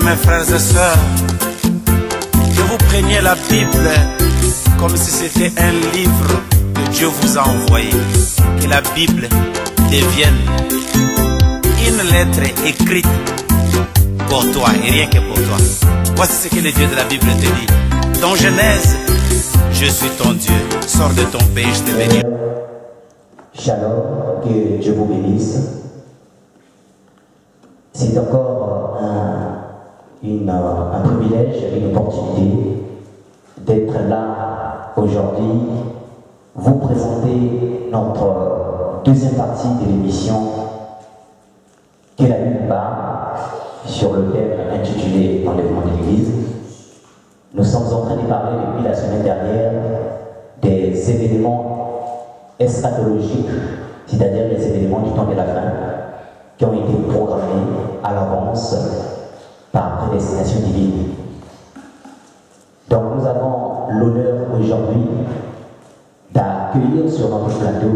mes frères et sœurs, que vous preniez la Bible comme si c'était un livre que Dieu vous a envoyé. Que la Bible devienne une lettre écrite pour toi et rien que pour toi. Voici ce que le Dieu de la Bible te dit. Dans Genèse, je suis ton Dieu. Sors de ton pays, je te bénis. Shalom, que Dieu vous bénisse. C'est encore un privilège, une opportunité d'être là aujourd'hui, vous présenter notre deuxième partie de l'émission que la Bible parle sur le thème intitulé Enlèvement de l'Église. Nous sommes en train de parler depuis la semaine dernière des événements eschatologiques, c'est-à-dire les événements du temps de la fin, qui ont été programmés à l'avance par prédestination divine. Donc nous avons l'honneur aujourd'hui d'accueillir sur notre plateau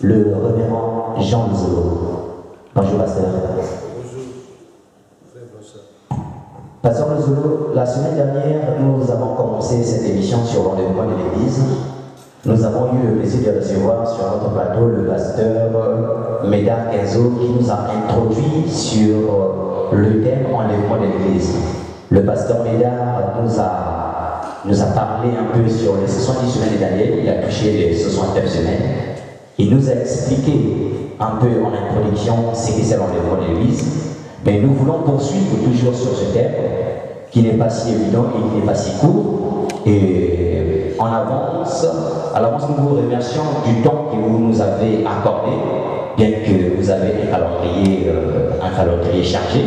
le révérend Jean Lozolo. Bonjour pasteur. Pasteur Lozolo, la semaine dernière, nous avons commencé cette émission sur l'enlèvement de l'Église. Nous avons eu le plaisir de recevoir sur notre plateau le pasteur Médard Kenzo qui nous a introduit sur le thème enlèvement de l'Église. Le pasteur Médard nous a parlé un peu sur les 70 semaines d'année, il a touché les 69 semaines. Il nous a expliqué un peu en introduction ce que c'est l'enlèvement de l'Église. Mais nous voulons poursuivre toujours sur ce thème qui n'est pas si évident et qui n'est pas si court. Et en avance, à l'avance, nous vous remercions du temps que vous nous avez accordé, bien que vous avez un calendrier chargé.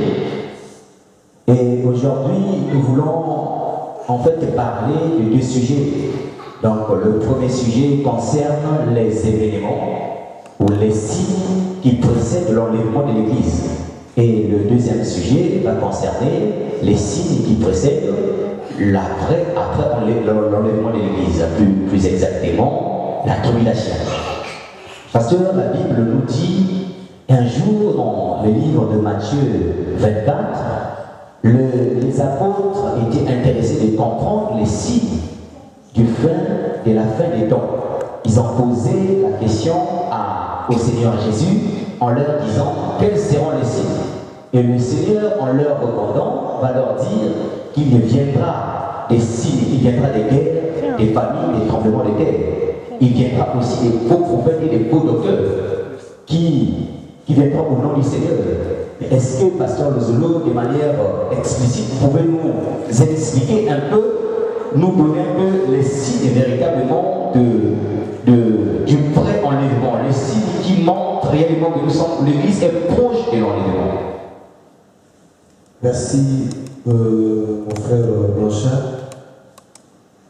Et aujourd'hui, nous voulons en fait parler de deux sujets. Donc, le premier sujet concerne les événements ou les signes qui précèdent l'enlèvement de l'Église. Et le deuxième sujet va concerner les signes qui précèdent après l'enlèvement de l'Église, plus exactement la tribulation. Parce que la Bible nous dit, un jour dans le livre de Matthieu 24, les apôtres étaient intéressés de comprendre les signes de la fin des temps. Ils ont posé la question au Seigneur Jésus en leur disant quels seront les signes. Et le Seigneur, en leur répondant, va leur dire qu'il viendra des signes, il viendra des guerres, des famines, des tremblements de terre. Il viendra aussi des faux prophètes et des faux docteurs qui viendront au nom du Seigneur. Est-ce que, pasteur Lozolo, de manière explicite, vous pouvez nous expliquer un peu, nous donner un peu les signes véritablement du vrai enlèvement, les signes qui montrent réellement que l'Église est proche de l'enlèvement? Merci, mon frère Blanchard.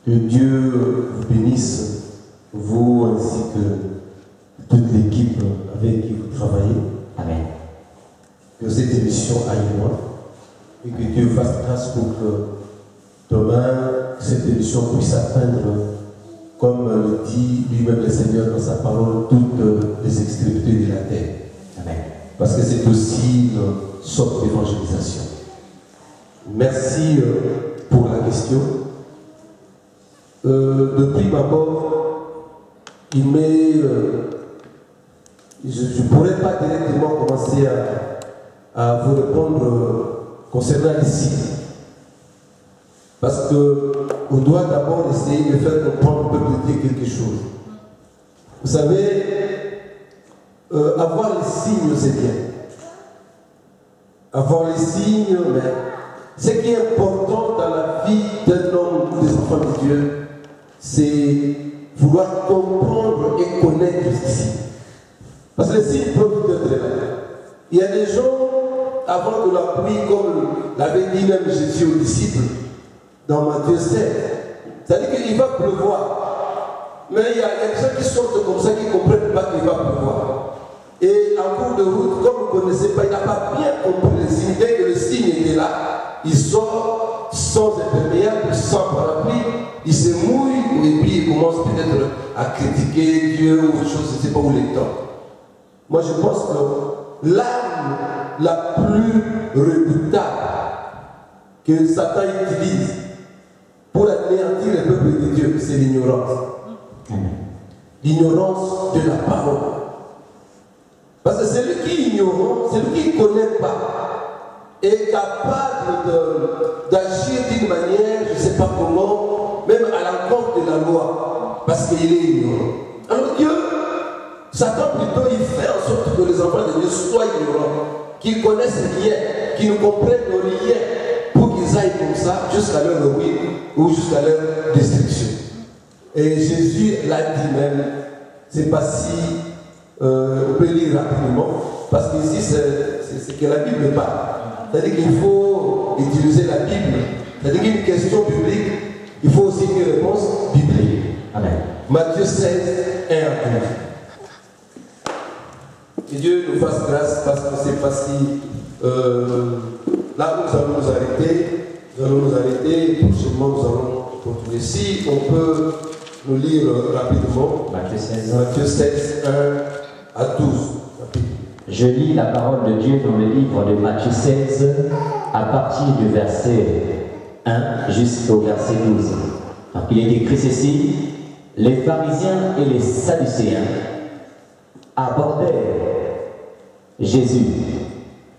Que Dieu vous bénisse, vous ainsi que toute l'équipe avec qui vous travaillez. Amen. Que cette émission aille loin et que Dieu fasse grâce pour que demain, cette émission puisse atteindre, comme le dit lui-même le Seigneur dans sa parole, toutes les extrémités de la terre. Amen. Parce que c'est aussi une sorte d'évangélisation. Merci pour la question. Depuis d'abord, je ne pourrais pas directement commencer à vous répondre concernant les signes. Parce qu'on doit d'abord essayer de faire comprendre au peuple de Dieu quelque chose. Vous savez, avoir les signes, c'est bien. Avoir les signes, mais ce qui est important dans la vie d'un homme ou des enfants de Dieu, c'est vouloir comprendre et connaître ces signes. Parce que les signes peuvent être là. Il y a des gens, avant de la pluie, comme l'avait dit même Jésus aux disciples, dans Matthieu 7, c'est-à-dire qu'il va pleuvoir. Mais il y a des gens qui sortent comme ça, qui ne comprennent pas qu'il va pleuvoir. Et en cours de route, comme vous ne connaissez pas, il n'a pas bien compris le signe. Dès que le signe était là, il sort sans imperméable, sans parapluie, il se mouille et puis il commence peut-être à critiquer Dieu ou autre chose, je ne sais pas où il est temps. Moi je pense que l'arme la plus redoutable que Satan utilise pour anéantir le peuple de Dieu, c'est l'ignorance. L'ignorance de la parole. Parce que celui qui est ignorant, celui qui ne connaît pas, est capable d'agir d'une manière, je ne sais pas comment, même à l'encontre de la loi, parce qu'il est ignorant. Alors Dieu, Satan plutôt, il fait en sorte que les enfants de Dieu soient ignorants, qu'ils connaissent rien, qu'ils ne comprennent rien, pour qu'ils aillent comme ça jusqu'à leur ruine ou jusqu'à leur destruction. Et Jésus l'a dit même, c'est pas si, on peut lire rapidement, parce qu'ici c'est que la Bible parle. C'est-à-dire qu'il faut utiliser la Bible. C'est-à-dire qu'il y a une question biblique, il faut aussi une réponse biblique. Amen. Matthieu 16, 1 à 12. Que Dieu nous fasse grâce parce que c'est facile. Là où nous allons nous arrêter, prochainement nous allons continuer. Si on peut nous lire rapidement, Matthieu 16, 1 à 12. Je lis la parole de Dieu dans le livre de Matthieu 16, à partir du verset 1 jusqu'au verset 12. Donc, il est écrit ceci: les pharisiens et les sadducéens abordèrent Jésus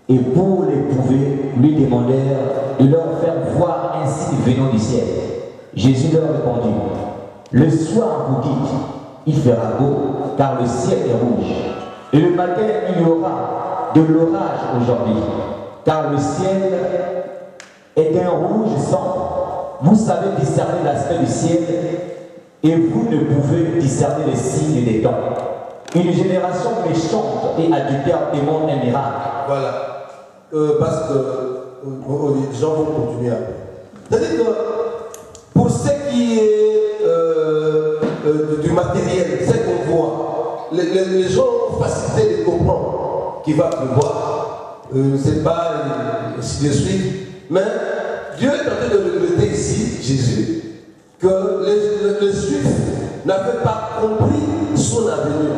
et pour l'éprouver, lui demandèrent de leur faire voir un signe venant du ciel. Jésus leur répondit: le soir vous dites, il fera beau, car le ciel est rouge. Et le matin, il y aura de l'orage aujourd'hui, car le ciel est d'un rouge sombre. Vous savez discerner l'aspect du ciel, et vous ne pouvez discerner les signes des temps. Une génération méchante et adultère demande un miracle. Voilà. Parce que les gens vont continuer après. C'est-à-dire que pour ce qui est du matériel, ce qu'on voit, les gens ont facilité de comprendre qu'il va pleuvoir, c'est pas ainsi de suite. Mais Dieu est en train de regretter ici, Jésus, que les Juifs n'avaient pas compris son avenir.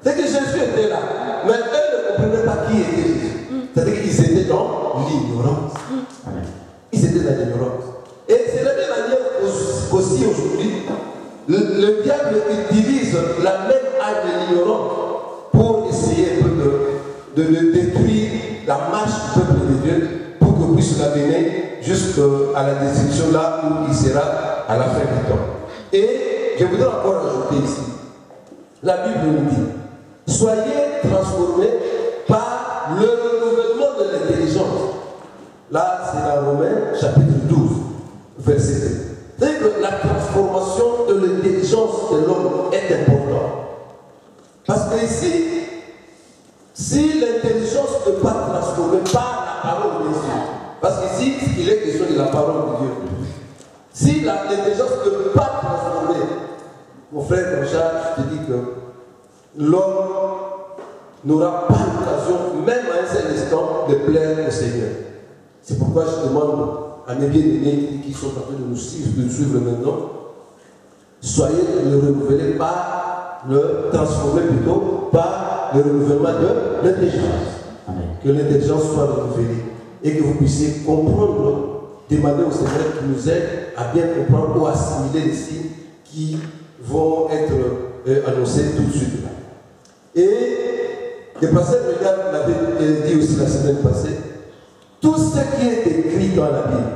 C'est que Jésus était là, mais eux ne comprenaient pas qui était Jésus. C'est-à-dire qu'ils étaient dans l'ignorance. Ils étaient dans l'ignorance. Et c'est de la même manière qu'aussi aujourd'hui, le diable utilise la même arme de l'ignorance pour essayer un peu de détruire la marche du peuple de Dieu pour qu'on puisse l'amener jusqu'à la destruction là où il sera à la fin du temps. Et je voudrais encore ajouter ici, la Bible nous dit: soyez transformés par le renouvellement de l'intelligence. Là, c'est dans Romains chapitre 12, verset 2. C'est que la transformation de l'intelligence de l'homme est importante. Parce que ici, si l'intelligence ne peut pas transformer par la parole de Dieu, parce qu'ici, il est question de la parole de Dieu. Si l'intelligence ne peut pas transformer, mon frère, mon cher, je te dis que l'homme n'aura pas l'occasion, même à un seul instant, de plaire au Seigneur. C'est pourquoi je demande à mes bien-aimés qui sont en train de nous suivre maintenant, soyez le renouvelés par le transformer plutôt par le renouvellement de l'intelligence. Que l'intelligence soit renouvelée et que vous puissiez comprendre, demander au Seigneur qui nous aide à bien comprendre ou assimiler les signes qui vont être annoncés tout de suite. Et le pasteur Regarde l'avait dit aussi la semaine passée, tout ce qui est écrit dans la Bible,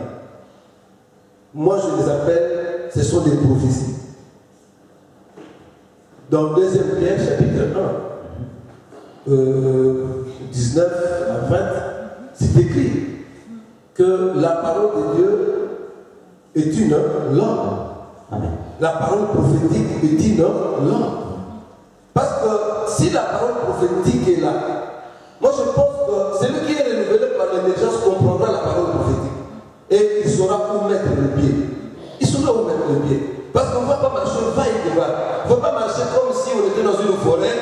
moi je les appelle, ce sont des prophéties. Dans 2 Pierre chapitre 1, 19 à 20, c'est écrit que la parole de Dieu est une langue. La parole prophétique est une langue. Parce que si la parole prophétique est là, moi je pense que celui qui est renouvelé par l'intelligence comprendra la parole prophétique. Et il saura où mettre le pied. Il saura où mettre le pied. Parce qu'on ne va pas marcher va-et-vient. On ne va pas marcher comme si on était dans une forêt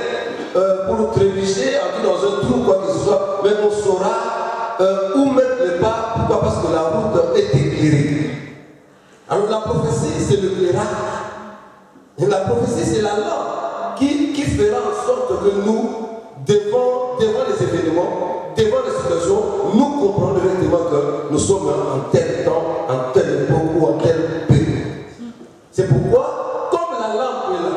pour trébucher, dans un trou, quoi que ce soit. Mais on saura où mettre le pas. Pourquoi? Parce que la route est éclairée. Alors la prophétie, c'est le l'éclairage. Et la prophétie, c'est la langue qui fera en sorte que nous, devant les événements, devant les situations, nous comprenons directement que nous sommes en tel temps, en telle époque ou en telle période. C'est pourquoi, comme la lampe est là,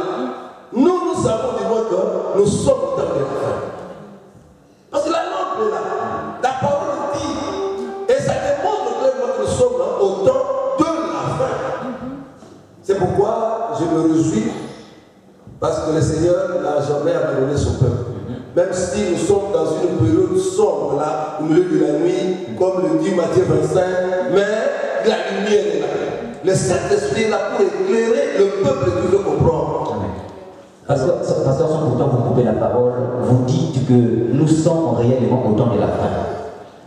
nous savons du moins que nous sommes au temps de la fin. Parce que la lampe est là, la parole dit, et ça démontre clairement que nous sommes au temps de la fin. C'est pourquoi je me réjouis, parce que le Seigneur n'a jamais abandonné son peuple. Même si nous sommes dans une période sombre là, au milieu de la nuit, comme le dit Matthieu 25, mais la lumière est là. Le Saint-Esprit est là pour éclairer le peuple qui veut comprendre. Pasteur, sans pourtant vous coupez la parole, vous dites que nous sommes réellement au temps de la fin.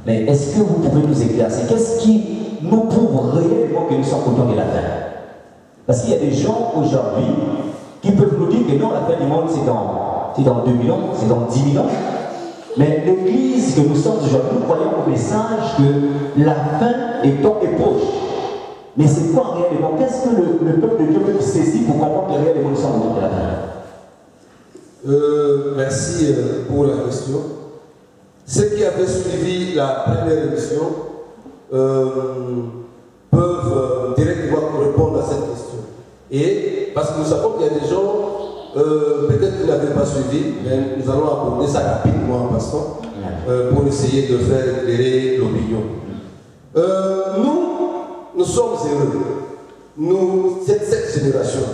Mais est-ce que vous pouvez nous éclaircir? Qu'est-ce qui nous prouve réellement que nous sommes au temps de la fin? Parce qu'il y a des gens aujourd'hui qui peuvent nous dire que non, la fin du monde c'est dans 2000 ans, c'est dans 10 000 ans. Mais l'église que nous sommes aujourd'hui, nous croyons au message que la fin est proche. Mais c'est quoi réellement? Qu'est-ce que le peuple de Dieu peut saisir pour comprendre que réellement nous sommes au temps de la fin? Merci pour la question. Ceux qui avaient suivi la première émission peuvent directement répondre à cette question. Et parce que nous savons qu'il y a des gens, peut-être qui n'avaient pas suivi, mais nous allons aborder ça rapidement en passant pour essayer de faire éclairer l'opinion. Nous sommes heureux, cette génération.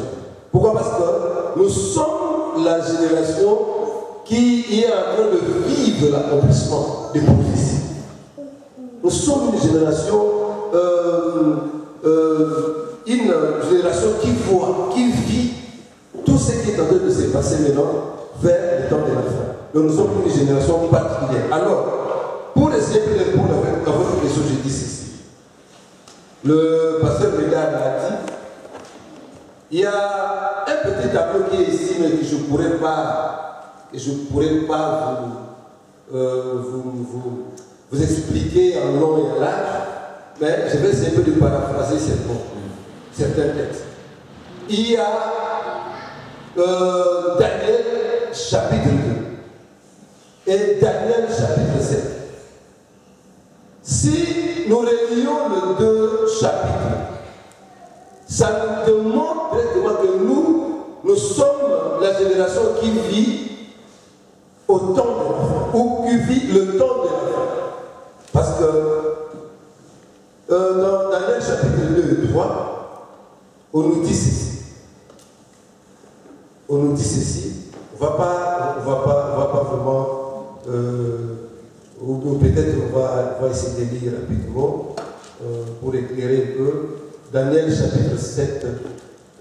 Pourquoi? Parce que nous sommes la génération qui est en train de vivre l'accomplissement des prophéties. Nous sommes une génération qui voit, qui vit tout ce qui est en train de se passer maintenant vers le temps de la fin. Donc nous sommes une génération particulière. Alors, pour essayer de répondre à votre question, je dis ceci. Le pasteur Médard l'a dit, il y a un petit tableau qui est ici, mais que je ne pourrais pas vous expliquer en long et en large, mais je vais essayer de paraphraser certains textes. Il y a Daniel chapitre 2 et Daniel chapitre 7. Si nous relions les deux chapitres, ça nous démontre directement que nous sommes la génération qui vit au temps de la fin, ou qui vit le temps de la fin. Parce que dans Daniel chapitre 2 et 3, on nous dit ceci. On nous dit ceci. On ne va pas vraiment, ou peut-être on va essayer de lire rapidement pour éclairer un peu. Daniel chapitre 7,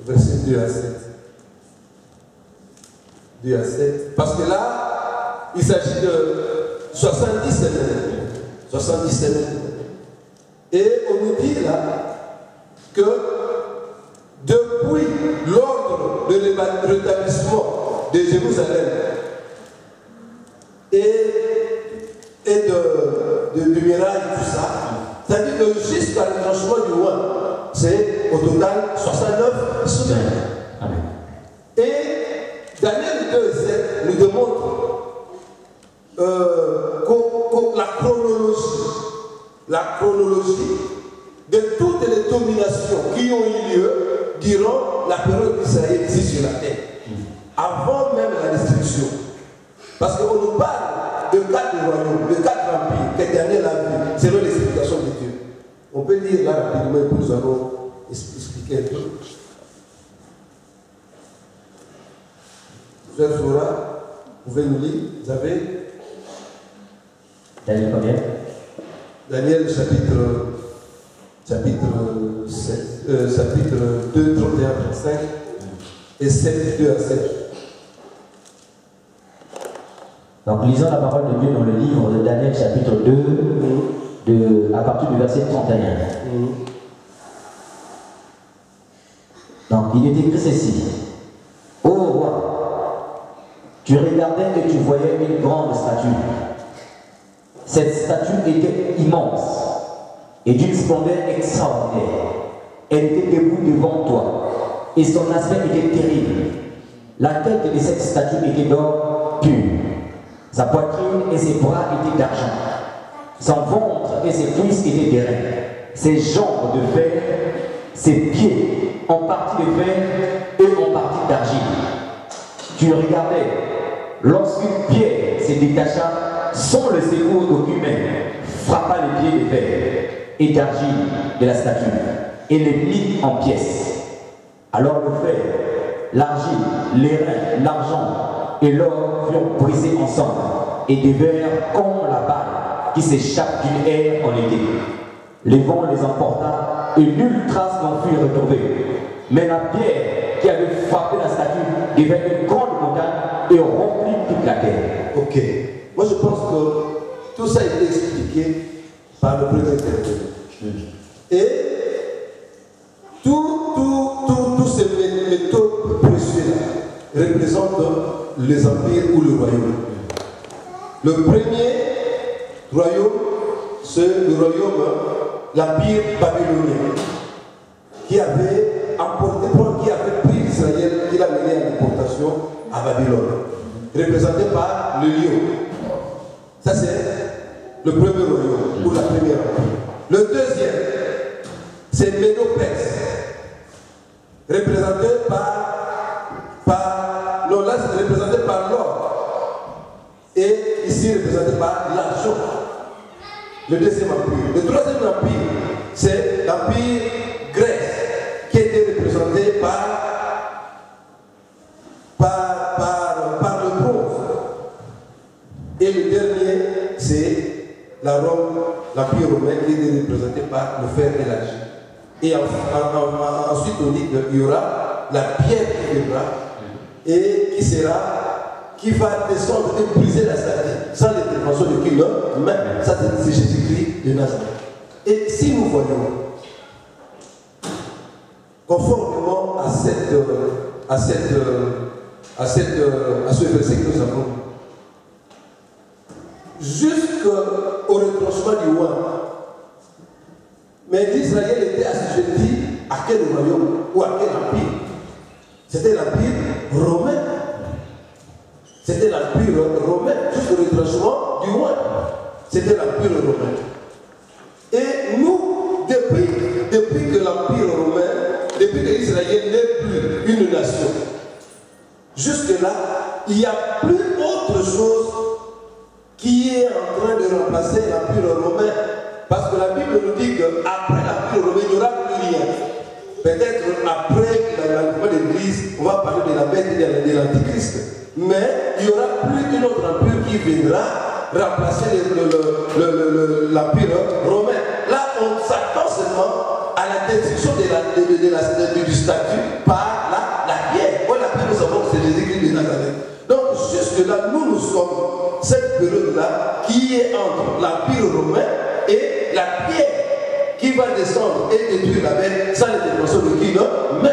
verset 2 à 7. 2 à 7. Parce que là, il s'agit de 70 semaines. 70 semaines. Et on nous dit là que depuis l'ordre de rétablissement de Jérusalem et du miracle, tout ça, c'est-à-dire que jusqu'à l'enchantement du roi, c'est au total 69 semaines. Amen. Et Daniel 2 et 7 nous démontre la chronologie de toutes les dominations qui ont eu lieu durant la période d'Israël ici sur la terre, avant même la destruction. Parce qu'on nous parle de 4 royaumes, de 4 empires que Daniel a vu selon l'explication de Dieu. On peut lire là rapidement et nous allons expliquer un peu. Frère Flora, vous pouvez nous lire, vous avez Daniel combien? Daniel chapitre 2, 31 à 35 et 7, 2 à 7. Donc lisons la parole de Dieu dans le livre de Daniel chapitre 2, à partir du verset 31. Donc il est écrit ceci. Ô roi, tu regardais et tu voyais une grande statue. Cette statue était immense et d'une splendeur extraordinaire. Elle était debout devant toi et son aspect était terrible. La tête de cette statue était d'or pur. Sa poitrine et ses bras étaient d'argent. Son ventre et ses cuisses étaient d'airain. Ses jambes de fer, ses pieds en partie de fer et en partie d'argile. Tu le regardais. Lorsqu'une pierre se détacha sans le secours d'aucune main, frappa les pieds de fer et d'argile de la statue et les mit en pièces. Alors le fer, l'argile, l'airain, l'argent et l'or furent brisés ensemble et devinrent comme la balle qui s'échappe d'une aire en été. Les vents les emporta et nulle trace n'en fut retrouvée. Mais la pierre qui avait frappé la statue devint une grande montagne et remplit toute la terre. Ok. Moi je pense que tout ça a été expliqué par le premier intervenant. Et tous ces métaux précieux représentent les empires ou le royaume. Le premier royaume, c'est le royaume, l'empire babylonien, qui avait emporté, qui avait pris Israël, qui l'a mené à l'importation à Babylone, représenté par le lion. Ça c'est le premier royaume, ou la première empire. Le deuxième, c'est Médo-Perse, représenté non là c'est représenté par l'or, et ici représenté par l'argent. Le deuxième empire. Le troisième empire, c'est l'empire grec, qui était représenté par le bronze. Et le dernier, c'est la Rome, l'empire romain, qui était représenté par le fer et l'argile. Et ensuite, on dit qu'il y aura la pierre qui viendra et qui va descendre et briser la statue sans l'intervention de qui l'homme, mais ça c'est Jésus-Christ de Nazareth. Et si nous voyons, conformément à ce verset que nous avons, jusqu'au retranchement du roi, mais Israël était assujetti à quel royaume ou à quel empire? C'était l'empire romain. C'était l'empire romain jusqu'au retranchement du roi. C'était l'empire romain. Et nous, depuis que l'empire romain, depuis que Israël n'est plus une nation, jusque-là, il n'y a plus autre chose qui est en train de remplacer l'empire romain. Parce que la Bible nous dit qu'après l'empire romain, il n'y aura plus rien. Peut-être après l'avènement de l'Église, on va parler de la bête et de l'Antichrist. Mais il n'y aura plus un autre empire qui viendra remplacer l'empire romain. Là, on s'attend seulement à la destruction du statut par la pierre. Moi, la pierre, nous savons que c'est Jésus-Christ de Nazareth. Donc, jusque-là, nous sommes cette période-là qui est entre l'empire romain et la pierre qui va descendre et détruire la bête sans l'intervention de qui d'autre. Mais,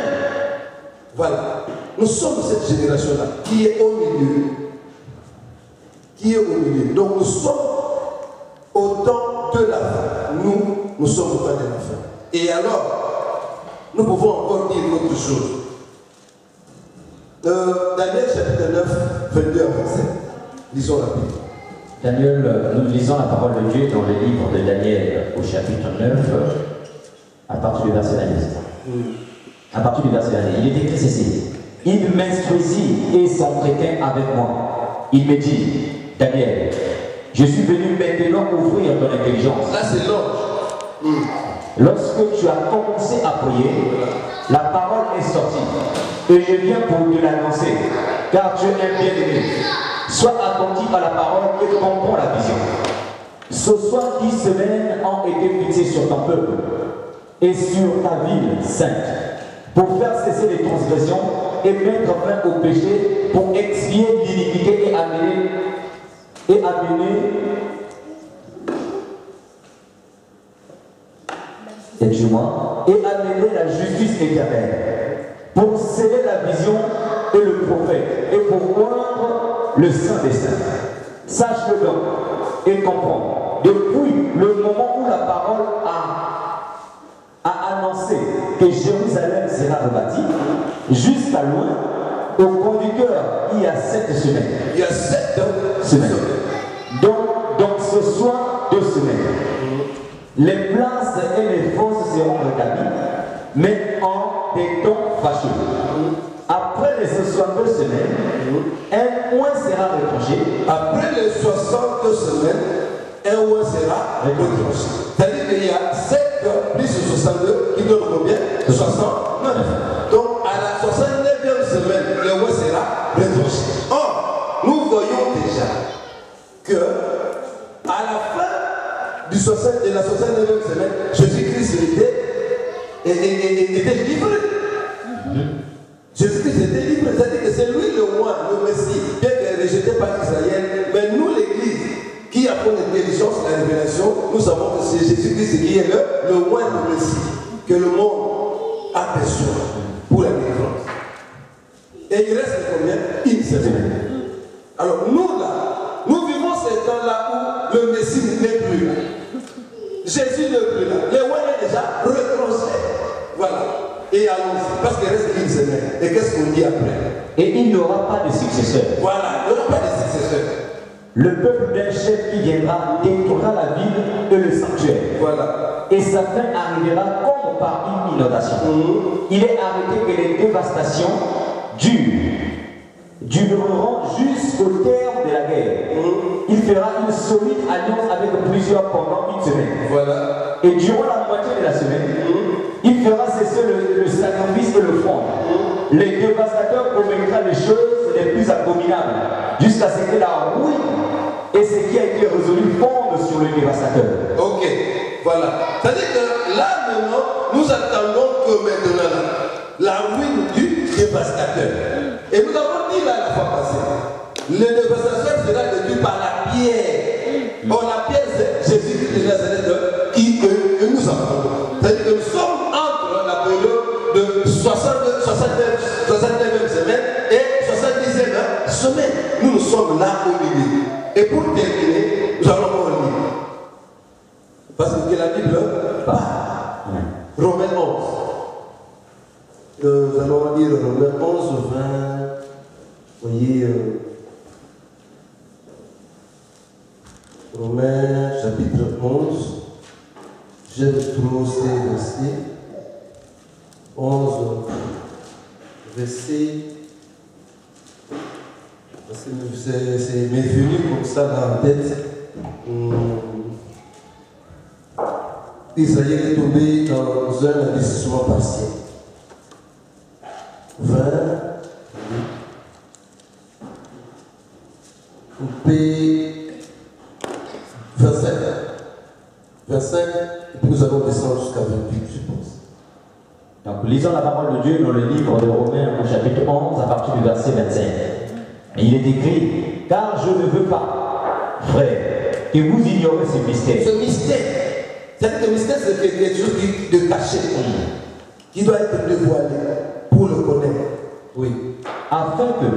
voilà. Nous sommes cette génération-là qui est au milieu. Qui est au milieu. Donc nous sommes au temps de la fin. Nous sommes au temps de la fin. Et alors, nous pouvons encore dire autre chose. Daniel chapitre 9, 22 à 27. Lisons la Bible. Daniel, nous lisons la parole de Dieu dans le livre de Daniel au chapitre 9, à partir du verset 10. À partir du verset 1, il est écrit ceci. Il m'instruisit et s'entretint avec moi. Il me dit, Daniel, je suis venu maintenant ouvrir ton intelligence. Là, c'est l'ange. Lorsque tu as commencé à prier, la parole est sortie. Et je viens pour te l'annoncer, car tu es un bien-aimé. Sois attentif à la parole et comprends la vision. Ce soir, 10 semaines ont été fixées sur ton peuple et sur ta ville sainte, pour faire cesser les transgressions et mettre fin au péché, pour expier l'iniquité et amener la justice éternelle, pour sceller la vision et le prophète, et pour oindre le Saint des Saints. Sache-le donc et comprends, depuis le moment où la parole a annoncé que Jérusalem sera rebâtie, jusqu'à loin, Au conducteur, il y a 7 semaines. Il y a 7 semaines. Donc ce soir, 2 semaines. Les places et les fosses seront rétablies, mais en des temps fâcheux. Après les 62 semaines, un mois sera retranché. Après les 62 semaines, un mois sera retranché. C'est-à-dire qu'il y a 7 plus 62 qui donne combien? 69. Donc à la 69e semaine, le mois sera retranché. Or, nous voyons déjà que à la fin de la 69e semaine, Jésus-Christ était livré. Jésus-Christ était libre, c'est-à-dire que c'est lui le roi, le Messie, bien qu'il est rejeté par Israël, mais nous l'Église, qui avons l'intelligence et la révélation, nous savons que c'est Jésus-Christ qui est le roi, le Messie, que le monde a besoin pour la délivrance. Et il reste combien? Une semaine. Alors nous là, nous vivons ces temps-là où le Messie n'est plus là. Jésus n'est plus là. Le roi est déjà retranché. Voilà. Et allons-y, parce qu'il reste une semaine. Et qu'est-ce qu'on dit après? Et il n'y aura pas de successeur. Voilà, il n'y aura pas de successeur. Le peuple d'un chef qui viendra détruira la ville et le sanctuaire. Voilà. Et sa fin arrivera comme par une inondation. Il est arrêté que les dévastations dureront jusqu'au terme de la guerre. Il fera une solide alliance avec plusieurs pendant une semaine. Voilà. Et durant la moitié de la semaine, il fera cesser le sacrifice et le front. Les dévastateurs commettront les choses les plus abominables jusqu'à ce que la ruine et ce qui a été résolu fondent sur le dévastateur. Ok, voilà. C'est-à-dire que là maintenant, nous attendons que maintenant la ruine du dévastateur. Et nous avons dit là la fois passée, le dévastateur sera détruit par la pierre. Or la pierre c'est Jésus-Christ de Nazareth que nous avons. C'est-à-dire que nous sommes entre la période de 69e semaine et 70e semaine. Nous sommes là au milieu. Et pour terminer, nous allons encore lire. Parce que la Bible parle. Romains 11. Nous allons lire Romains 11, 20. Vous voyez, Romains chapitre 11. J'aime trop ces versets. 11, verset. C'est m'est venu comme ça dans la tête. Israël est tombé dans un investissement partiel. 20. Coupé 25. 25. Et puis nous allons descendre jusqu'à 28, je pense. Donc lisons la parole de Dieu dans le livre de Romains au chapitre 11 à partir du verset 25. Et il est écrit, car je ne veux pas, frère, que vous ignorez ce mystère. Ce mystère, c'est-à-dire que le mystère c'est quelque chose de caché, qui doit être dévoilé pour le connaître. Oui. Afin que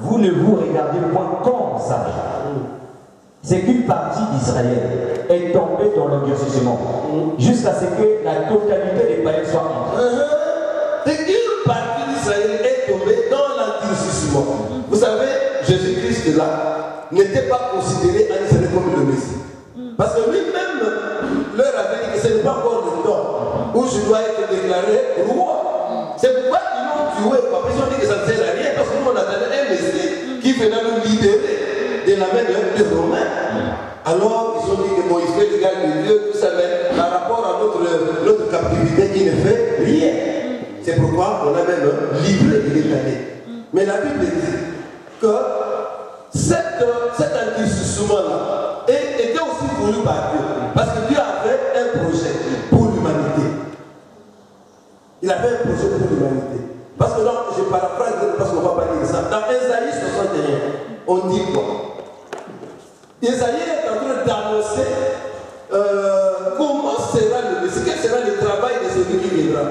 vous ne vous regardez point comme sage. C'est qu'une partie d'Israël est tombée dans l'endurcissement jusqu'à ce que la totalité des païens soit entrée. C'est qu'une partie d'Israël est tombée dans l'endurcissement. Vous savez, Jésus-Christ là n'était pas considéré en Israël comme le Messie. Parce que lui-même leur avait dit que ce n'est pas encore le temps où je dois être déclaré roi. C'est pourquoi ils l'ont tué. Après ils ont dit que ça ne sert à rien parce que nous on attendait un Messie qui venait nous libérer de la main des Romains. Alors ils ont dit que bon, il fait le gars de Dieu, tout ça, mais par rapport à notre captivité, il ne fait rien. C'est pourquoi on a même livré et déclaré. Mais la Bible dit que cet endurcissement-là était aussi voulu par Dieu. Parce que Dieu avait un projet pour l'humanité. Il avait un projet pour l'humanité. Parce que donc, je paraphrase, parce qu'on ne va pas lire ça. Dans Ésaïe 61, on dit quoi? Ésaïe est en train d'annoncer comment sera le Messie, quel sera le travail de celui qui viendra.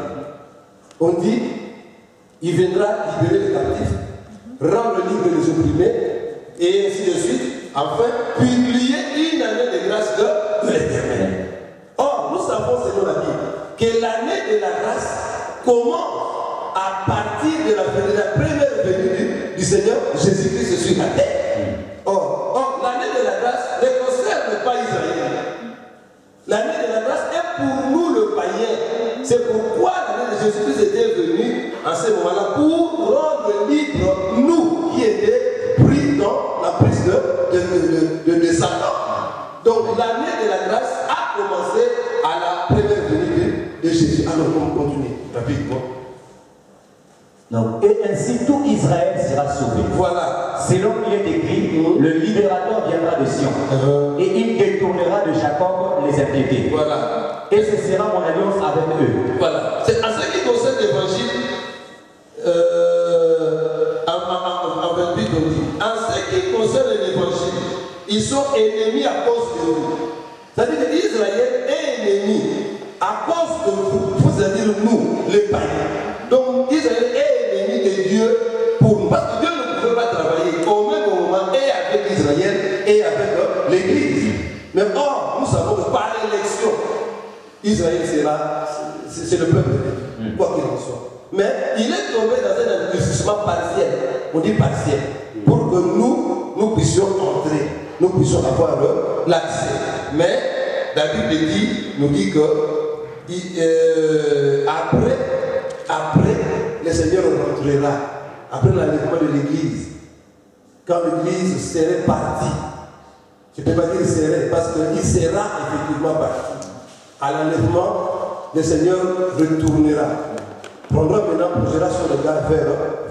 On dit, il viendra libérer les captifs, rendre libre les opprimés, et ainsi de suite, enfin, publier une année de grâce de l'Éternel. Or, nous savons selon la Bible que l'année de la grâce commence à partir partir de la première venue du Seigneur Jésus-Christ sur la terre. Or, l'année de la grâce ne concerne pas Israël. L'année de la grâce est pour nous le païen. C'est pourquoi l'année de Jésus-Christ était venue en ce moment-là pour rendre libre nous qui étaient pris dans la prise de Satan. Donc l'année de la grâce a commencé à la première venue de Jésus. Alors on continue rapidement. Donc, et ainsi tout Israël sera sauvé. Voilà. Selon il est écrit, le libérateur viendra de Sion et il détournera de Jacob les impiétés. Voilà. Et ce sera mon alliance avec eux. Voilà. C'est en ce qui concerne l'évangile, en 28 on dit, en ce qui concerne l'évangile, ils sont ennemis à cause de vous. C'est-à-dire que Israël est ennemi à cause de vous, c'est-à-dire nous, les païens. Donc Israël est ennemi de Dieu pour nous. Parce que Dieu ne pouvait pas travailler au même moment et avec Israël et avec l'Église. Mais or, nous savons que par élection, Israël sera, c'est le peuple de Dieu, quoi qu'il en soit. Mais il est tombé dans un investissement partiel, on dit partiel, pour que nous puissions entrer, nous puissions avoir l'accès. Mais la Bible nous dit que après, le Seigneur rentrera, après l'enlèvement de l'Église, quand l'Église serait partie, je ne peux pas dire serait, parce qu'il sera effectivement parti. À l'enlèvement, le Seigneur retournera, prendra maintenant, posera son regard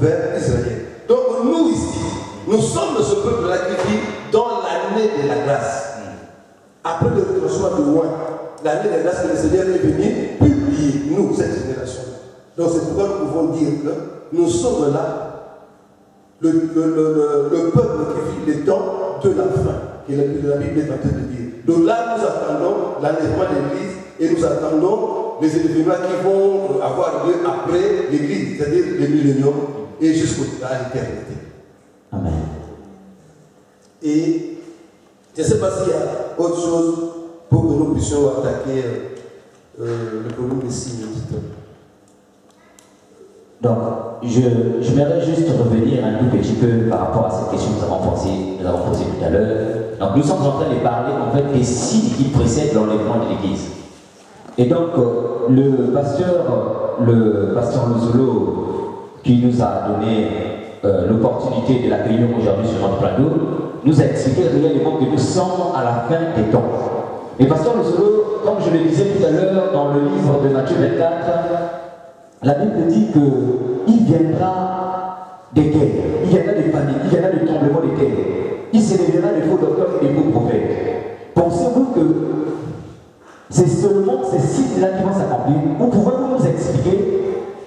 vers Israël. Donc nous ici, nous sommes ce peuple-là qui vit dans l'année de la grâce. Après le retranchement de loin, l'année de la grâce que le Seigneur est venu publier, nous, cette génération. Donc c'est pourquoi nous pouvons dire que nous sommes là, le peuple qui vit les temps de la fin, que la Bible est en train de dire. Donc là, nous attendons l'enlèvement de l'Église et nous attendons les événements qui vont avoir lieu après l'Église, c'est-à-dire les milléniums et jusqu'à l'éternité. Amen. Et je ne sais pas s'il y a autre chose pour que nous puissions attaquer le problème des 6 minutes. Donc, j'aimerais juste revenir un tout petit peu par rapport à cette question que nous avons posée tout à l'heure. Donc, nous sommes en train de parler en fait des signes qui précèdent l'enlèvement de l'Église. Et donc, le pasteur Lozolo, qui nous a donné l'opportunité de l'accueillir aujourd'hui sur notre plateau, nous a expliqué réellement que nous sommes à la fin des temps. Et pasteur Lozolo, comme je le disais tout à l'heure dans le livre de Matthieu 24, la Bible dit qu'il viendra des guerres, il viendra des famines, il viendra des tremblements de terre, il s'élèvera des faux docteurs et des faux prophètes. Pensez-vous que c'est seulement ces signes-là qui vont s'accomplir? Vous pouvez-vous nous expliquer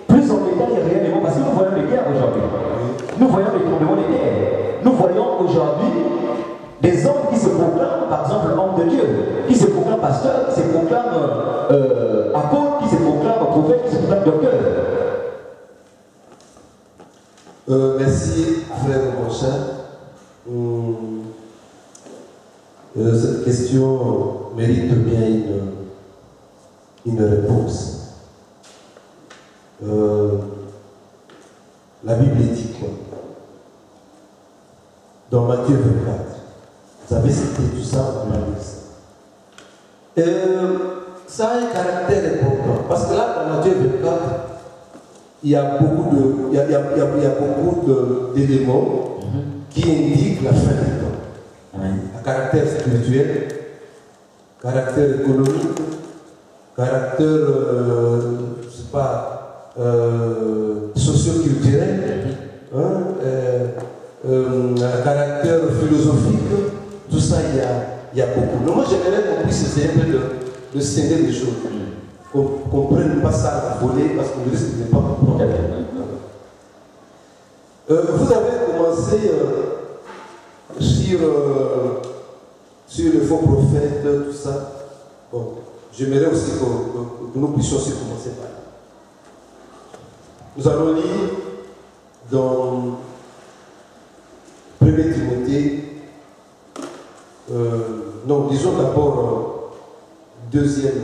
plus en détail réellement? Parce que nous voyons les guerres aujourd'hui, nous voyons les tremblements de terre, nous voyons aujourd'hui des hommes qui se proclament, par exemple, hommes de Dieu, qui se proclament pasteurs, qui se proclament apôtres, qui se proclament prophètes, qui se proclament docteurs. Merci, frère Monchin. Cette question mérite bien une réponse. La Bible dit quoi? Dans Matthieu 24. Vous savez, c'était tout ça, on a dit ça. Ça a un caractère important. Parce que là, dans Matthieu 24, il y a beaucoup d'éléments qui indiquent la fin du temps. Un caractère spirituel, caractère économique, caractère, je ne sais pas, socio-culturel, un caractère philosophique, tout ça, il y a beaucoup. Mais moi, j'aimerais qu'on puisse essayer un peu de scinder des choses. Qu'on ne prenne pas ça à voler parce qu'on risque de ne pas comprendre. Vous avez commencé sur les faux prophètes, tout ça. Bon, j'aimerais aussi que nous puissions aussi commencer par là. Nous allons lire dans 1 Timothée, non, disons d'abord deuxième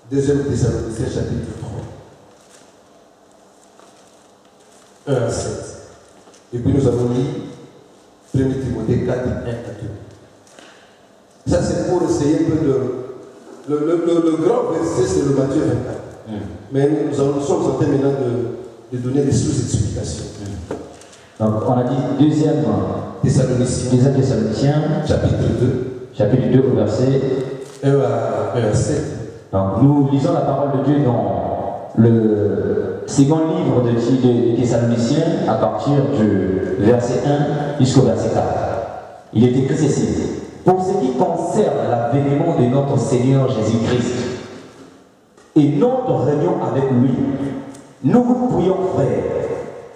Thessaloniciens chapitre 3. 1 à 7. Et puis nous avons lu 1 Timothée 4, 1 à 2. Ça c'est pour essayer un peu de... Le grand verset c'est le Matthieu 24. Mais nous sommes en train maintenant de donner des sous-explications. Donc on a dit deuxième Thessaloniciens, chapitre 2, au verset 1 à 7. Donc nous lisons la parole de Dieu dans le second livre de Thessaloniciens à partir du verset 1 jusqu'au verset 4. Il est écrit ceci: pour ce qui concerne l'avènement de notre Seigneur Jésus-Christ et notre réunion avec lui, nous vous prions, frères,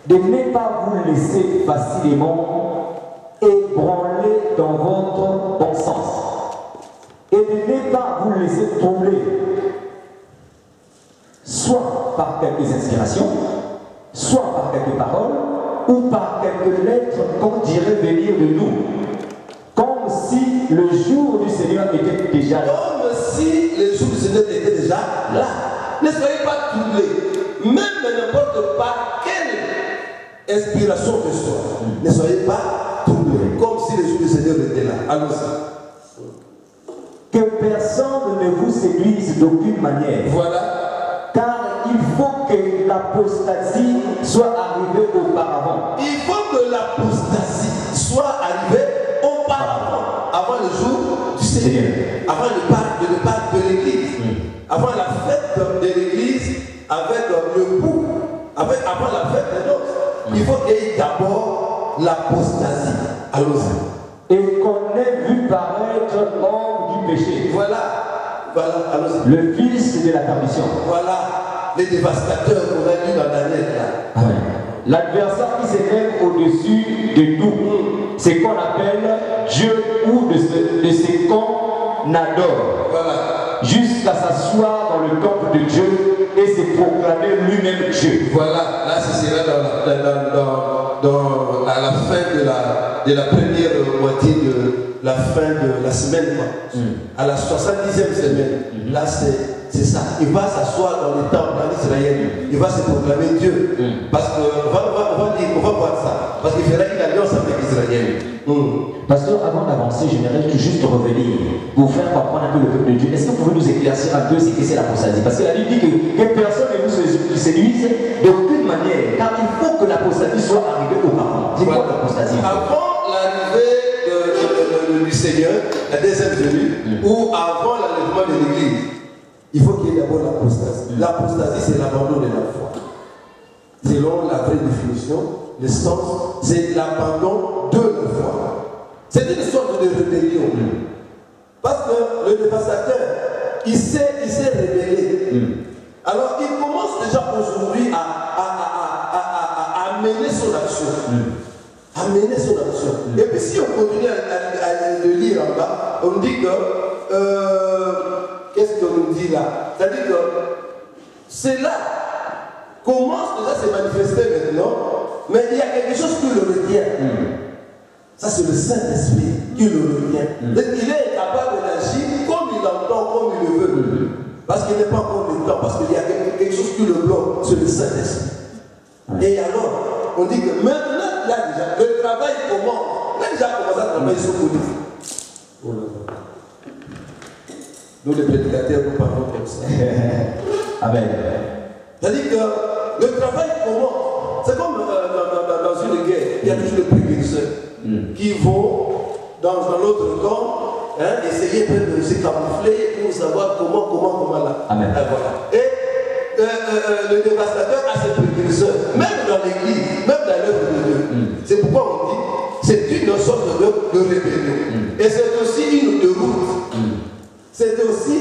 de ne pas vous laisser facilement ébranler dans votre bon sens et de ne pas vous laisser troubler, soit par quelques inspirations, soit par quelques paroles ou par quelques lettres qu'on dirait venir de nous, comme si le jour du Seigneur était déjà là. Comme si le jour du Seigneur était déjà là. Ne soyez pas troublés, même n'importe par quelle inspiration que ce soit. Ne soyez pas troublés, comme si le jour du Seigneur était là. Allons-y. Que personne ne vous séduise d'aucune manière. Voilà. Car il faut que l'apostasie soit arrivée auparavant. Il faut que l'apostasie soit arrivée auparavant, avant le jour du Seigneur, avant le départ de l'église, avant la fête de l'église, avec le bout, avant la fête des noces. Il faut qu'il y ait d'abord l'apostasie. Allons-y. Et qu'on ait vu paraître l'homme du péché. Voilà, allons-y. Le fils de la perdition. Voilà, les dévastateurs qu'on a vu dans Daniel là. Amen. L'adversaire qui s'élève au-dessus de nous, c'est qu'on appelle Dieu ou de ce qu'on adore. Voilà. Jusqu'à s'asseoir dans le temple de Dieu et se proclamer lui-même Dieu. Voilà, là ce sera à la fin de la première moitié de la fin de la semaine, quoi. À la 70e semaine. Là c'est ça. Il va s'asseoir dans le temple d'Israël. Il va se proclamer Dieu. Parce qu'on va voir ça. Parce qu'il fera une alliance avec Israël. Pasteur, avant d'avancer, j'aimerais juste revenir pour faire comprendre un peu le peuple de Dieu. Est-ce que vous pouvez nous éclaircir un peu ce que c'est l'apostasie? Parce que la Bible dit que personne ne vous séduise d'aucune manière, car il faut que l'apostasie soit arrivée auparavant. C'est quoi l'apostasie? Avant l'arrivée du Seigneur, la deuxième venue, ou avant l'enlèvement de l'église, il faut qu'il y ait d'abord l'apostasie. L'apostasie, c'est l'abandon de la foi. Selon la vraie définition, le sens, c'est l'abandon de la foi. C'est une sorte de rébellion. Parce que le dévastateur, il s'est rebellé. Alors il commence déjà aujourd'hui à mener son action. Et puis si on continue à le lire en bas, on dit que qu'est-ce qu'on nous dit là? C'est-à-dire que cela commence déjà à se manifester maintenant, mais il y a quelque chose qui le retient. Ça, c'est le Saint-Esprit qui le retient. Il est capable d'agir comme il entend, comme il le veut. Parce qu'il n'est pas encore le temps, parce qu'il y a quelque chose qui le bloque, c'est le Saint-Esprit. Et alors, on dit que maintenant, là déjà, le travail commence. On a déjà commencé à travailler sur le livre. Nous, les prédicateurs, nous parlons comme ça. Amen. C'est-à-dire que le travail commence. C'est comme dans une guerre, il y a toujours des précurseurs qui vont dans l'autre camp essayer de se camoufler pour savoir comment là. Amen. Et le dévastateur a ses précurseurs, même dans l'église, même dans l'œuvre de Dieu. C'est pourquoi on dit c'est une sorte de rébellion. Et c'est aussi une déroute. C'est aussi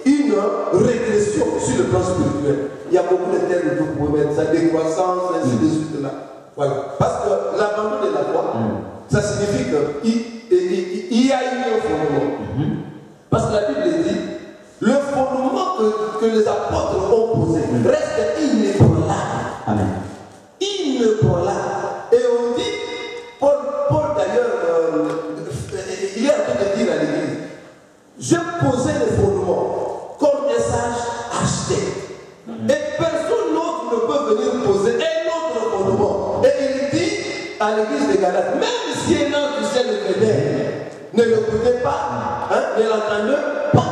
une régression sur le plan spirituel. Il y a beaucoup de termes que vous pouvez mettre, ça, décroissance, ainsi de suite là. Voilà. Parce que l'abandon de la foi, ça signifie qu'il y a eu un fondement. Parce que la Bible dit, le fondement que les apôtres ont posé reste inébranlable. Amen. Inébranlable. Et on dit, Paul d'ailleurs, il est en train de dire à l'église, je posais les fondements comme un sage acheté. Et personne d'autre ne peut venir poser un autre fondement. à l'église de Galate, même si un ange du ciel venait, ne l'écoutez pas, hein, ne l'entendez pas.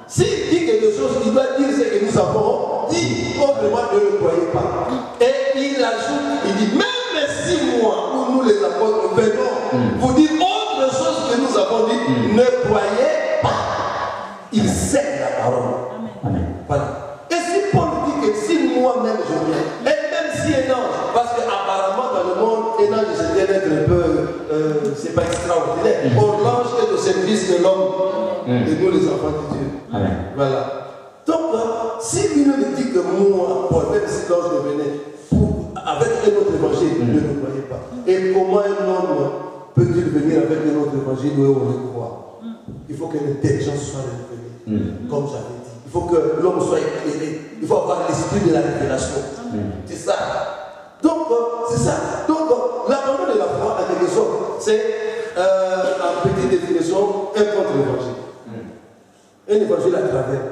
S'il dit quelque chose, il doit dire ce que nous avons dit, autrement ne le croyez pas. Et il ajoute, il dit, même si moi, ou nous les apôtres, venons vous dire autre chose que nous avons dit, ne croyez pas. Il sait la parole. Amen. Voilà. Et si Paul dit que si moi-même je viens, et même si un ange, parce qu'apparemment dans le monde, un ange c'est un être un peu, c'est pas extraordinaire. Or l'ange est au service de l'homme, et nous les enfants de Dieu. Amen. Voilà. Donc, si lui nous dit que moi, Paul, même si l'ange venait, avec un autre évangile, ne le croyez pas. Et comment un homme peut-il venir avec un autre évangile où on le croit? Il faut que l'intelligence soit révélée, comme j'avais dit. Il faut que l'homme soit éclairé. Il faut avoir l'esprit de la révélation. C'est ça. Donc, c'est ça. Donc, l'abandon de la foi, en quelque sorte, c'est, en petite définition, un contre-évangile. Un évangile à travers.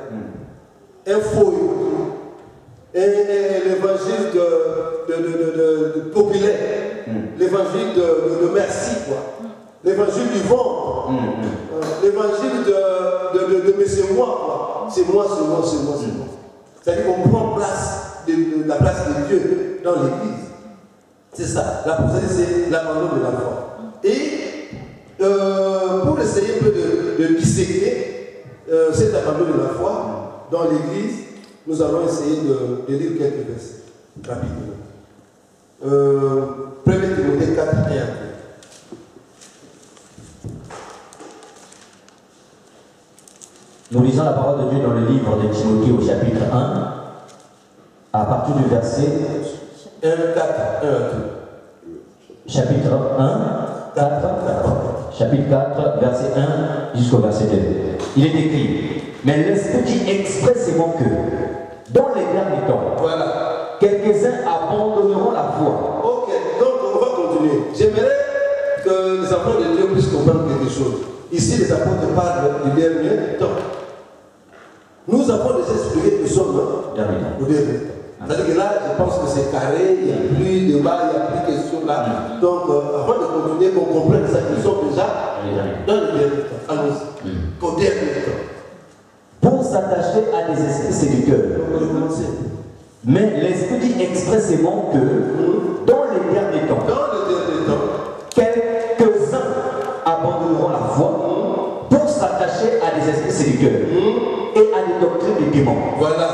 Un faux évangile. L'évangile de populaire. L'évangile de merci, quoi. L'évangile du ventre. L'évangile de mais c'est moi, quoi. C'est moi, c'est moi, c'est moi, c'est moi. C'est-à-dire qu'on prend la place de Dieu dans l'église. C'est ça. La procédure, c'est l'abandon de la foi. Et pour essayer un peu de disséquer cet abandon de la foi dans l'église, nous allons essayer de lire quelques versets rapidement. 1 Timothée 4, 1 à 2. Nous lisons la parole de Dieu dans le livre de Timothée au chapitre 1, à partir du verset 1, 4, 1 à 2. Chapitre 1, 4, chapitre 4, verset 1 jusqu'au verset 2. Il est écrit, mais l'Esprit dit expressément que, dans les derniers temps, Voilà. quelques-uns abandonneront la foi. Ok, donc on va continuer. J'aimerais que les enfants de Dieu puissent comprendre quelque chose. Ici, les apôtres parlent du dernier temps. Nous avons déjà expliqué que nous sommes au dernier temps. C'est-à-dire que là, je pense que c'est carré, il n'y a plus de débat, il n'y a plus de question là. Donc, avant de continuer, qu'on comprenne ça, nous sommes déjà dans le dernier temps. Allons-y. Au dernier temps. Pour s'attacher à des esprits séducteurs. Donc, on va commencer. Mais l'Esprit dit expressément que, dans les derniers temps, quelques-uns abandonneront la foi pour s'attacher à des esprits séducteurs et à des doctrines des démons. Voilà.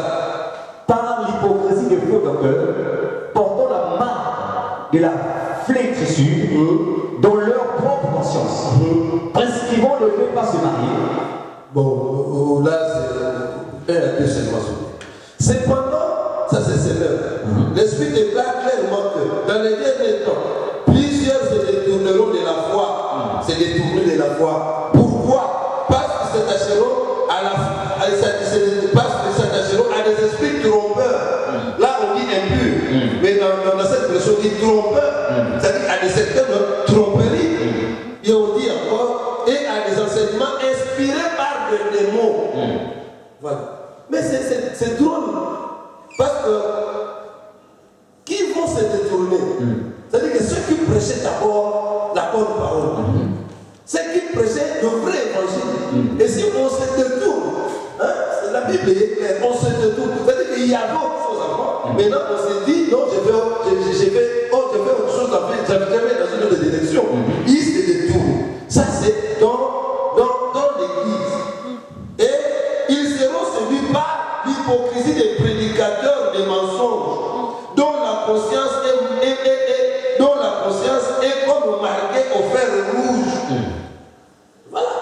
Par l'hypocrisie de faux docteurs, portant la marque de la flétrissure dans leur propre conscience, prescrivant le fait pas se marier. Bon, là, c'est un à deux seulement. Cependant, ça c'est sévère. L'Esprit déclare clairement que dans les derniers temps, plusieurs se détourneront de la foi. Se détourner de la foi. Pourquoi? Parce qu'ils s'attacheront à des esprits trompeurs. Là, on dit impur. Mais dans cette version, on dit trompeur. C'est-à-dire à des certaines tromperies. Et on dit encore, et à des enseignements inspirés par des démons. Voilà. Mais c'est drôle. Parce que qui vont se détourner? C'est-à-dire que ceux qui prêchaient d'abord la bonne parole, ceux qui prêchaient le vrai évangile. Et si on se détourne, hein, la Bible est claire, on se détourne. C'est-à-dire qu'il y avait autre chose avant. Maintenant, on s'est dit, non, je fais autre chose avant. J'avais jamais dans une autre direction. Ils se détournent. Ça, c'est dans l'église. Et ils seront séduits par l'hypocrisie des prédicateurs des mensonges, dont la conscience est comme marquée au fer rouge. Voilà.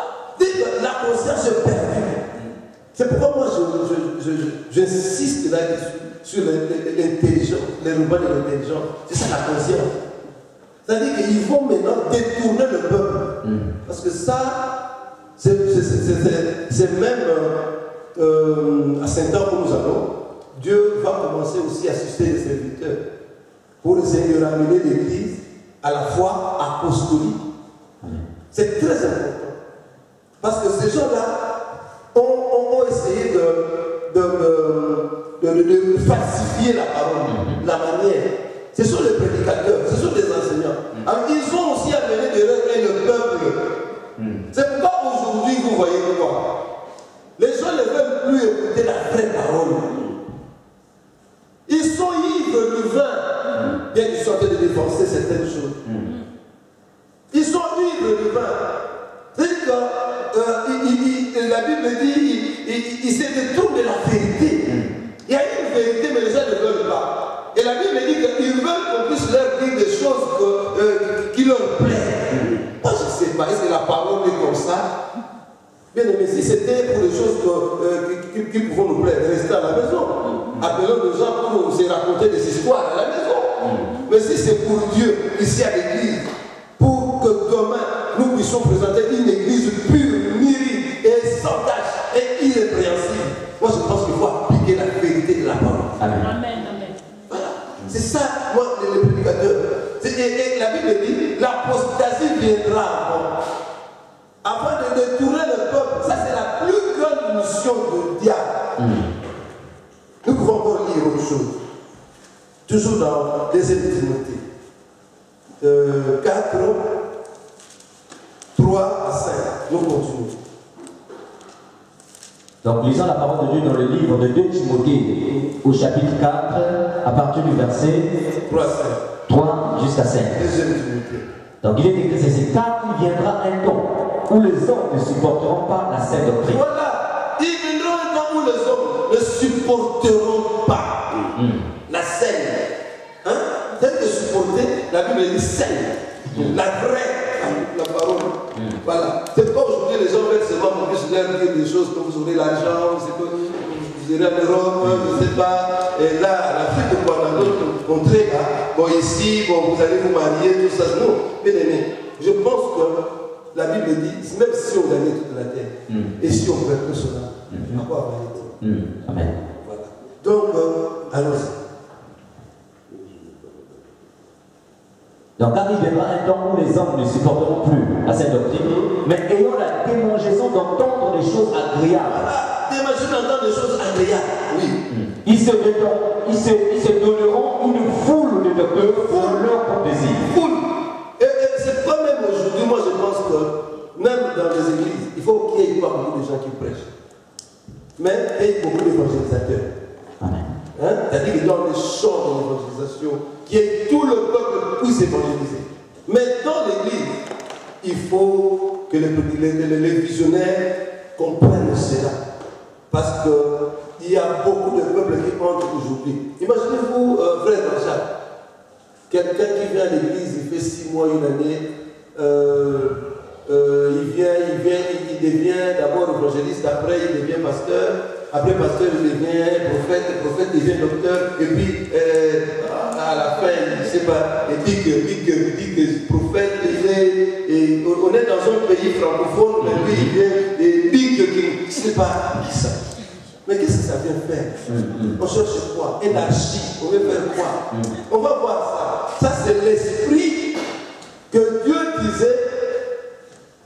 La conscience est perdue. C'est pourquoi moi j'insiste là-dessus, sur l'intelligence, les ruban de l'intelligence. C'est ça la conscience. C'est-à-dire qu'ils vont maintenant détourner le peuple. Parce que ça, c'est même à Saint-Anne où nous allons, Dieu va commencer aussi à susciter les serviteurs pour essayer de ramener l'Église à la foi apostolique. C'est très important. Parce que ces gens-là ont essayé de falsifier la parole, la manière. Ce sont les prédicateurs, ce sont les enseignants. Alors ils ont aussi amené de rêver le peuple. C'est pourquoi aujourd'hui vous voyez quoi? Les gens ne veulent plus écouter la vraie parole. Ils sont ivres du vin, bien qu'ils soient en train de défoncer certaines choses. Ils sont ivres du vin. C'est-à-dire que la Bible dit il s'est détourné de la vérité. Il y a une vérité, mais les gens ne veulent pas. Et la Bible dit qu'ils veulent qu'on puisse leur dire des choses qui leur plaisent. Moi, je ne sais pas, est-ce que la parole est comme ça? Bien aimé, si c'était pour des choses qui pouvaient nous plaire, rester à la maison. Appelons les gens pour nous raconter des histoires à la maison. Mais si c'est pour Dieu, ici à l'église, pour que demain, nous puissions présenter une église pure, mûrie et sans tache et irrépréhensible, moi je pense qu'il faut appliquer la vérité de la parole. Amen. Voilà. C'est ça, moi, les prédicateurs. Et la Bible dit, l'apostasie viendra afin de détourner le peuple. Ça, c'est la plus grande mission du diable. Nous pouvons encore lire autre chose. Toujours dans 2 Timothée 4, 3 à 5. Nous continuons. Donc, lisons la parole de Dieu dans le livre de 2 Timothée, au chapitre 4, à partir du verset 3 jusqu'à 5. 2 Timothée. Donc, il est écrit ceci: car il viendra un temps où les hommes ne supporteront pas la saine doctrine. Voilà, il viendra un temps où les hommes ne supporteront pas la saine. Hein? Peut-être que supporter, la Bible dit saine, la vraie, la parole. Voilà. C'est pourquoi aujourd'hui les gens veulent seulement qu'on puisse leur dire des choses comme vous aurez l'argent, vous irez à l'Europe, je ne sais pas. Et là, à la fin de quoi, dans d'autres contrées, bon ici, bon vous allez vous marier, tout ça. Non, bien aimé, je pense que la Bible dit, même si on gagnait toute la terre, et si on perd tout cela, à quoi va être? Amen. Voilà. Donc, allons-y. Donc, car il viendra un temps où les hommes ne supporteront plus la saine doctrine, mais ayant la démangeaison d'entendre des choses agréables. Voilà, démangeation d'entendre des choses agréables. Oui. Ils se donneront une foule de docteurs pour leur propre désir. Foule. Et c'est pas même aujourd'hui, moi je pense que même dans les églises, il faut qu'il y ait pas beaucoup de gens qui prêchent. Mais il y ait beaucoup d'évangélisateurs. Amen. Hein? C'est-à-dire que dans les champs de l'évangélisation, qu'il y ait tout le peuple puisse évangéliser. Mais dans l'église, il faut que les visionnaires comprennent cela. Parce qu'il y a beaucoup de peuples qui entrent aujourd'hui. Imaginez-vous, frère Jean-Jacques, quelqu'un qui vient à l'église, il fait 6 mois, une année, il devient d'abord évangéliste, après il devient pasteur, après pasteur il devient prophète devient docteur, et puis à la fin, il ne sait pas, il dit que prophète, et on est dans un pays francophone, mais lui il vient et dit qu'il ne sait pas qui ça. Mais qu'est-ce que ça vient faire? On cherche quoi? Énergie, on veut faire quoi? On va voir ça. Ça c'est l'esprit que Dieu disait,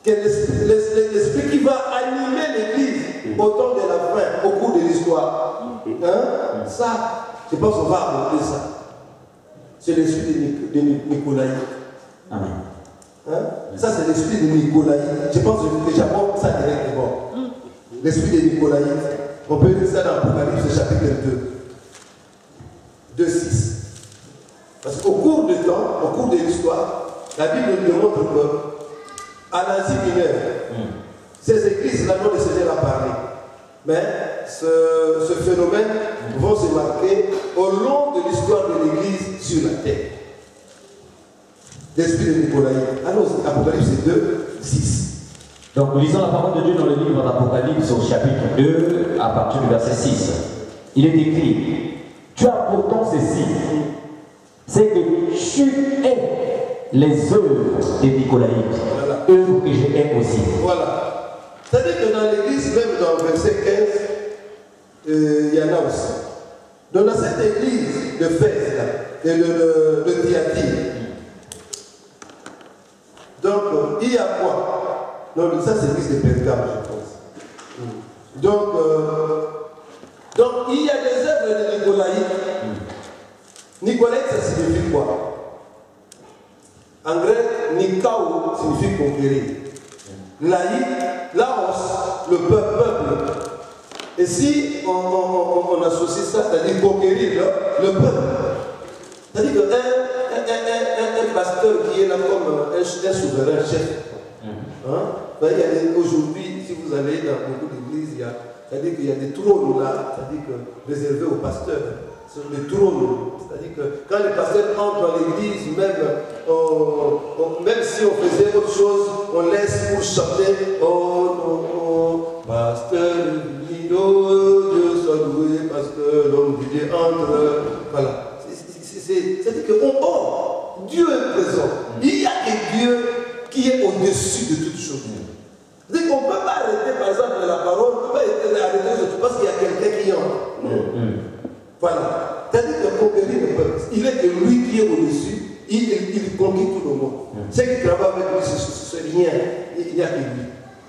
que l'esprit qui va animer l'église au temps de la fin, au cours de l'histoire. Hein? Ça, je pense qu'on va aborder ça. C'est l'esprit de Nicolaï. Amen. Hein? Ça, c'est l'esprit de Nicolaï. Je pense que j'aborde ça directement. L'esprit de Nicolaï. On peut lire ça dans l'Apocalypse chapitre 2. 2:6. Parce qu'au cours du temps, au cours de l'histoire, la Bible nous montre que à l'Asie mineure, ces églises-là dont le Seigneur a parlé. Mais ce phénomène va se marquer au long de l'histoire de l'Église sur la terre. L'esprit de Nicolaï. Allons-y, Apocalypse 2:6. Donc, nous lisons la parole de Dieu dans le livre d'Apocalypse au chapitre 2, à partir du verset 6. Il est écrit: tu as pourtant ceci, c'est que tu es les œuvres de Nicolaï, voilà. Œuvres que je hais aussi. Voilà. C'est-à-dire que dans l'église, même dans le verset 15, il y en a aussi. Donc dans cette église de Fès, et de Thyatire, donc il y a quoi? Donc ça c'est l'église de Pergame, je pense. Donc il y a des œuvres de Nicolaï Nicolette, ça signifie quoi? En grec, Nikao signifie conquérir. Laos, le peuple. Et si on associe ça, c'est-à-dire conquérir le peuple, c'est-à-dire qu'un pasteur qui est là comme un souverain chef, hein? Aujourd'hui, si vous allez dans beaucoup d'églises, c'est-à-dire qu'il y a des trônes là, c'est-à-dire que réservés aux pasteurs. Sur les trônes, c'est-à-dire que quand les pasteurs entrent dans l'église, même si on faisait autre chose, on laisse pour chanter oh, pasteur, Dieu soit loué, parce que l'homme de Dieu entre. Voilà. C'est-à-dire que Dieu est présent. Il y a un Dieu qui est au-dessus de toutes choses. C'est-à-dire qu'on ne peut pas arrêter, par exemple, la parole, on ne peut pas arrêter parce qu'il y a quelqu'un qui entre. Voilà. C'est-à-dire que conquérir le peuple, il est que lui qui est au-dessus, il conquit tout le monde. Ceux qui travaillent avec lui, c'est rien. Il n'y a que lui.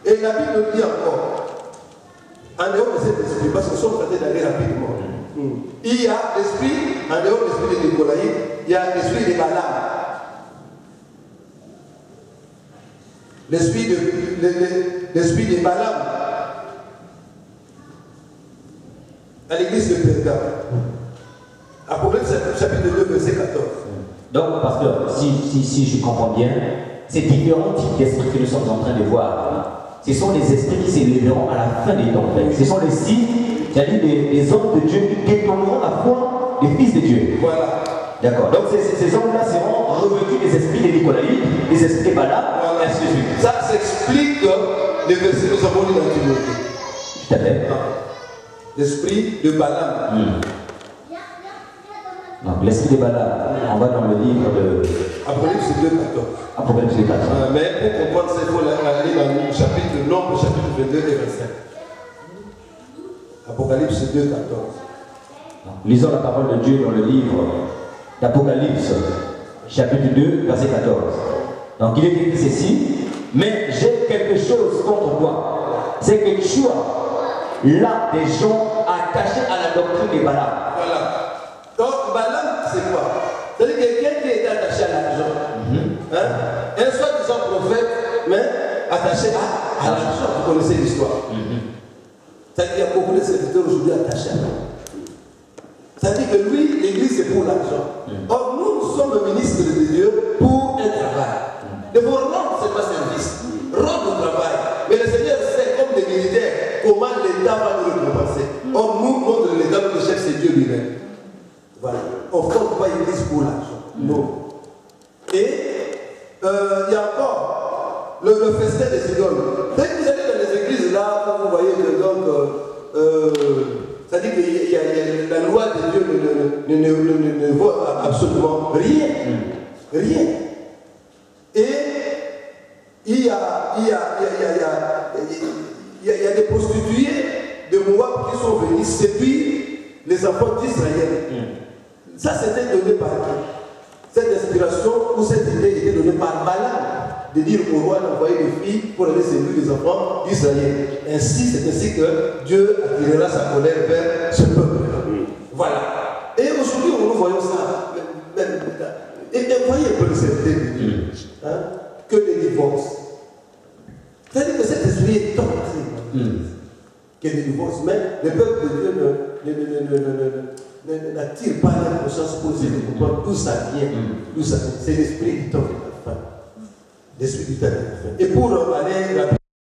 Et la Bible dit encore, en dehors de cet esprit, parce que nous sommes train d'aller rapidement. Il y a l'esprit, en dehors de l'esprit de Nicolaïde, il y a l'esprit de Balaam. L'esprit de Balaam. À l'église de Pergame. Apocalypse chapitre 2, verset 14. Donc, pasteur, si je comprends bien, ces différents types d'esprits que nous sommes en train de voir, ce sont les esprits qui s'élèveront à la fin des temps. Ce sont les signes, c'est-à-dire des hommes de Dieu qui détourneront la foi des fils de Dieu. Voilà. D'accord. Donc, ces hommes-là seront revêtus des esprits des Nicolaïdes, des esprits des Balaam, et ainsi de suite. Ça s'explique les versets que nous avons lus dans Timothée. Tout à fait. L'esprit de Balaam. Donc, l'esprit de Balaam, on va dans le livre de Apocalypse 2, 14. Apocalypse 2, 14. Mais pour comprendre ça, il faut aller dans le chapitre Nombre, chapitre 22 et 25. Apocalypse 2, 14. Donc, lisons la parole de Dieu dans le livre d'Apocalypse, chapitre 2, verset 14. Donc, il est écrit ceci, mais j'ai quelque chose contre toi. C'est que tu as là des gens attachés à la doctrine de Balaam. Voilà. Donc, Balaam, c'est quoi? C'est-à-dire quelqu'un qui était attaché à l'argent. Un soi-disant prophète, mais attaché à l'argent. Vous connaissez l'histoire. C'est-à-dire qu'il y a beaucoup de serviteurs aujourd'hui attachés à l'argent. C'est-à-dire que lui, l'église, c'est pour l'argent. Or, nous sommes ministres de Dieu pour un travail. De vous rendre, ce n'est pas service. Rendre le travail. Mais le Seigneur sait, comme des militaires, comment l'État va nous récompenser. Or, nous, notre l'État, notre chef, c'est Dieu lui-même. Voilà. On ne fonde pas l'église pour l'argent. Non. Et il y a encore le festin des idoles. Dès que vous allez dans les églises là, vous voyez que donc, c'est-à-dire que la loi de Dieu ne vaut absolument rien. Rien. Et il y a des prostituées de Moab qui sont venues séduire les enfants d'Israël. Ça, c'était donné par qui? Cette inspiration ou cette idée était donnée par Balaam de dire au roi d'envoyer des filles pour aller séduire les enfants d'Israël. Ainsi, c'est ainsi que Dieu attirera sa colère vers ce peuple. Voilà. Et aujourd'hui, nous voyons ça. Et voyez un peu le certain de Dieu. Que des divorces. C'est-à-dire que cet esprit est tenté. Que des divorces. Mais le peuple de Dieu n'attire pas la conscience pour essayer de comprendre d'où ça vient. C'est l'esprit du temps de la fin. L'esprit du temps de la fin. Et pour aller rapidement.